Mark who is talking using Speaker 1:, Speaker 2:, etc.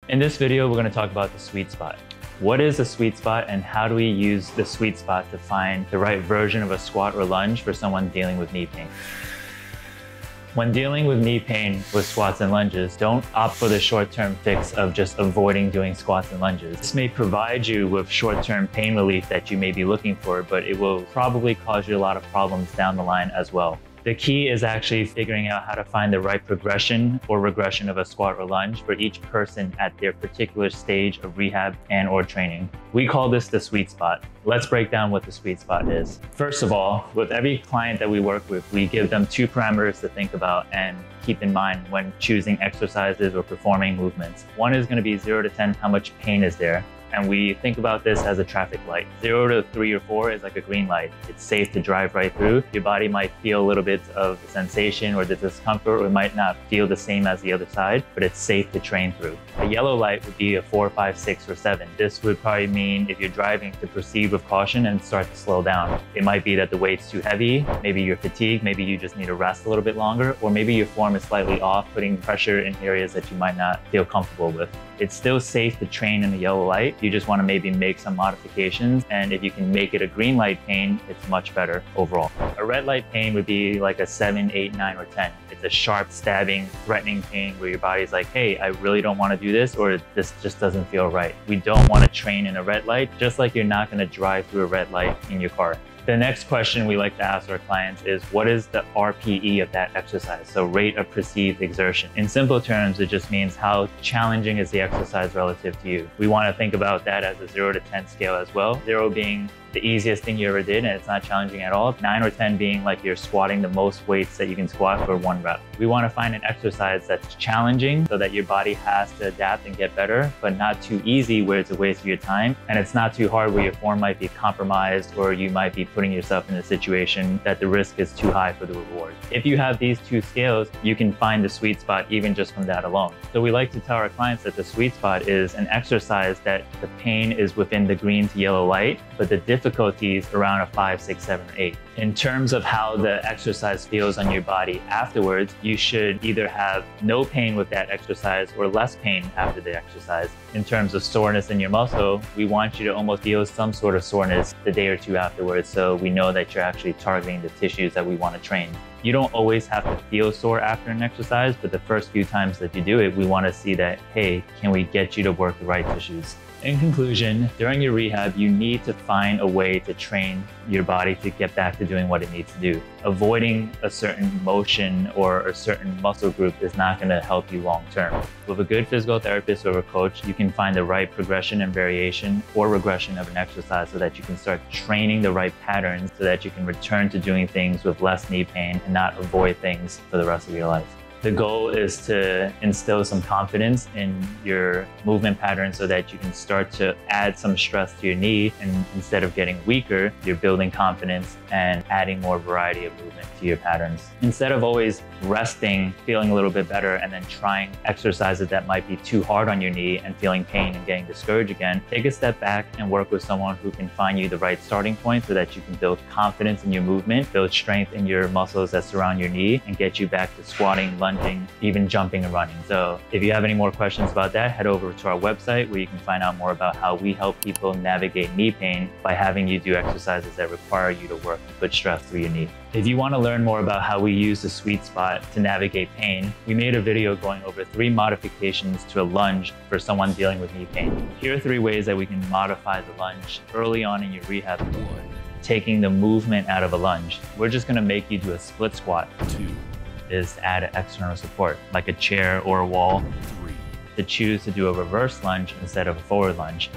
Speaker 1: In this video, we're going to talk about the sweet spot. What is the sweet spot and how do we use the sweet spot to find the right version of a squat or lunge for someone dealing with knee pain? When dealing with knee pain with squats and lunges, don't opt for the short-term fix of just avoiding doing squats and lunges. This may provide you with short-term pain relief that you may be looking for, but it will probably cause you a lot of problems down the line as well. The key is actually figuring out how to find the right progression or regression of a squat or lunge for each person at their particular stage of rehab and or training. We call this the sweet spot. Let's break down what the sweet spot is. First of all, with every client that we work with, we give them 2 parameters to think about and keep in mind when choosing exercises or performing movements. One is going to be 0 to 10, how much pain is there? And we think about this as a traffic light. 0 to 3 or 4 is like a green light. It's safe to drive right through. Your body might feel a little bit of sensation or the discomfort, or it might not feel the same as the other side, but it's safe to train through. A yellow light would be a 4, 5, 6, or 7. This would probably mean if you're driving to proceed with caution and start to slow down. It might be that the weight's too heavy, maybe you're fatigued, maybe you just need to rest a little bit longer, or maybe your form is slightly off, putting pressure in areas that you might not feel comfortable with. It's still safe to train in the yellow light. You just want to maybe make some modifications. And if you can make it a green light pain, it's much better overall. A red light pain would be like a 7, 8, 9, or 10. It's a sharp, stabbing, threatening pain where your body's like, hey, I really don't want to do this, or this just doesn't feel right. We don't want to train in a red light, just like you're not going to drive through a red light in your car. The next question we like to ask our clients is, what is the RPE of that exercise? So rate of perceived exertion. In simple terms, it just means how challenging is the exercise relative to you. We want to think about that as a 0 to 10 scale as well. 0 being the easiest thing you ever did and it's not challenging at all. 9 or 10 being like you're squatting the most weights that you can squat for 1 rep. We want to find an exercise that's challenging so that your body has to adapt and get better, but not too easy where it's a waste of your time. And it's not too hard where your form might be compromised or you might be putting yourself in a situation that the risk is too high for the reward. If you have these 2 scales, you can find the sweet spot even just from that alone. So we like to tell our clients that the sweet spot is an exercise that the pain is within the green to yellow light, but the difficulties around a 5, 6, 7, or 8. In terms of how the exercise feels on your body afterwards, you should either have no pain with that exercise or less pain after the exercise. In terms of soreness in your muscle, we want you to almost feel some sort of soreness the day or 2 afterwards, so we know that you're actually targeting the tissues that we want to train. You don't always have to feel sore after an exercise, but the first few times that you do it, we want to see that, hey, can we get you to work the right tissues? In conclusion, during your rehab, you need to find a way to train your body to get back to doing what it needs to do. Avoiding a certain motion or a certain muscle group is not going to help you long term. With a good physical therapist or a coach, you can find the right progression and variation or regression of an exercise so that you can start training the right patterns so that you can return to doing things with less knee pain and not avoid things for the rest of your life. The goal is to instill some confidence in your movement pattern so that you can start to add some stress to your knee, and instead of getting weaker, you're building confidence and adding more variety of movement to your patterns. Instead of always resting, feeling a little bit better, and then trying exercises that might be too hard on your knee and feeling pain and getting discouraged again, take a step back and work with someone who can find you the right starting point so that you can build confidence in your movement, build strength in your muscles that surround your knee, and get you back to squatting, lunging, even jumping and running. So if you have any more questions about that, head over to our website where you can find out more about how we help people navigate knee pain by having you do exercises that require you to work and put stress through your knee. If you want to learn more about how we use the sweet spot to navigate pain, we made a video going over 3 modifications to a lunge for someone dealing with knee pain. Here are 3 ways that we can modify the lunge early on in your rehab. 1, taking the movement out of a lunge. We're just going to make you do a split squat. 2, is to add external support, like a chair or a wall. 3, to choose to do a reverse lunge instead of a forward lunge.